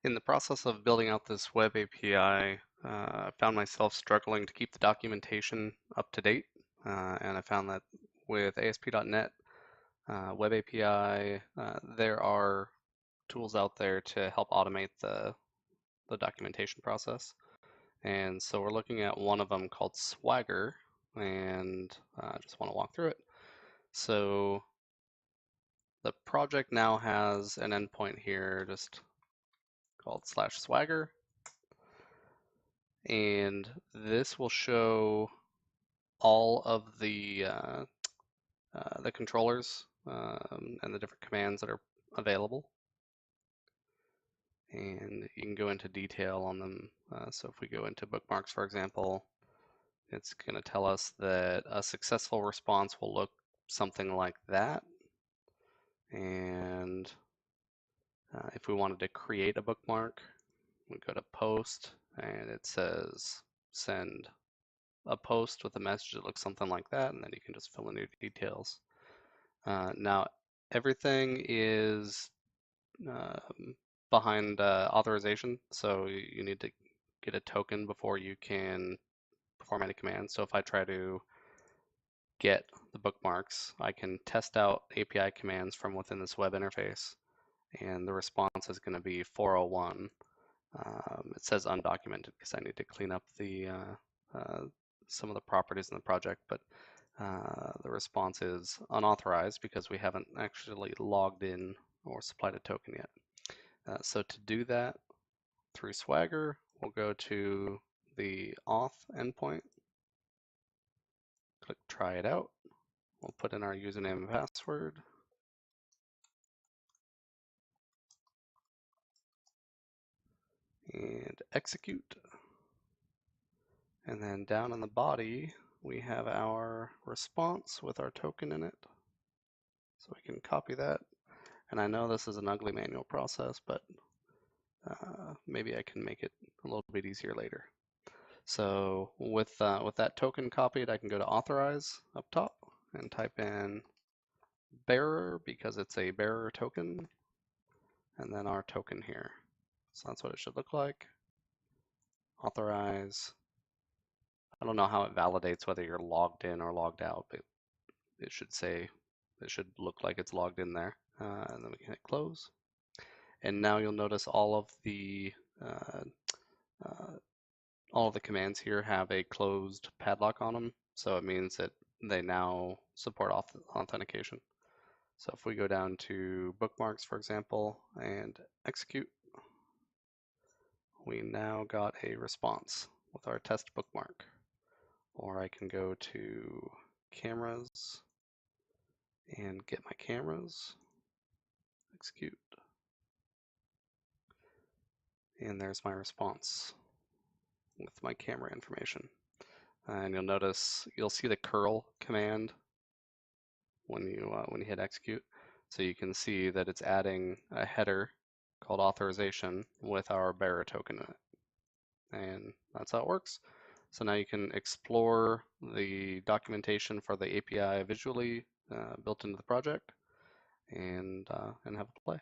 In the process of building out this web API, I found myself struggling to keep the documentation up to date. And I found that with ASP.NET Web API, there are tools out there to help automate the documentation process. And so we're looking at one of them called Swagger, and I just want to walk through it. So the project now has an endpoint here just called /swagger. And this will show all of the controllers and the different commands that are available. And you can go into detail on them. So if we go into bookmarks, for example, it's going to tell us that a successful response will look something like that. And if we wanted to create a bookmark, we go to post, and it says send a post with a message that looks something like that, and then you can just fill in your details. Now, everything is behind authorization, so you need to get a token before you can perform any commands. So if I try to get the bookmarks, I can test out API commands from within this web interface, and the response is going to be 401. It says undocumented because I need to clean up the some of the properties in the project, but the response is unauthorized because we haven't actually logged in or supplied a token yet. So to do that through Swagger, we'll go to the auth endpoint, click try it out. We'll put in our username and password. And execute. And then down in the body, we have our response with our token in it. So we can copy that. And I know this is an ugly manual process, but maybe I can make it a little bit easier later. So with that token copied, I can go to authorize up top and type in bearer because it's a bearer token, and then our token here. So that's what it should look like. Authorize. I don't know how it validates whether you're logged in or logged out, but it should say, it should look like it's logged in there. And then we can hit close. And now you'll notice all of the commands here have a closed padlock on them. So it means that they now support authentication. So if we go down to bookmarks, for example, and execute, we now got a response with our test bookmark. Or I can go to cameras and get my cameras, execute, and there's my response with my camera information. And you'll notice, you'll see the curl command when you hit execute. So you can see that it's adding a header called authorization with our bearer token in it. And that's how it works. So now you can explore the documentation for the API visually built into the project and have a play.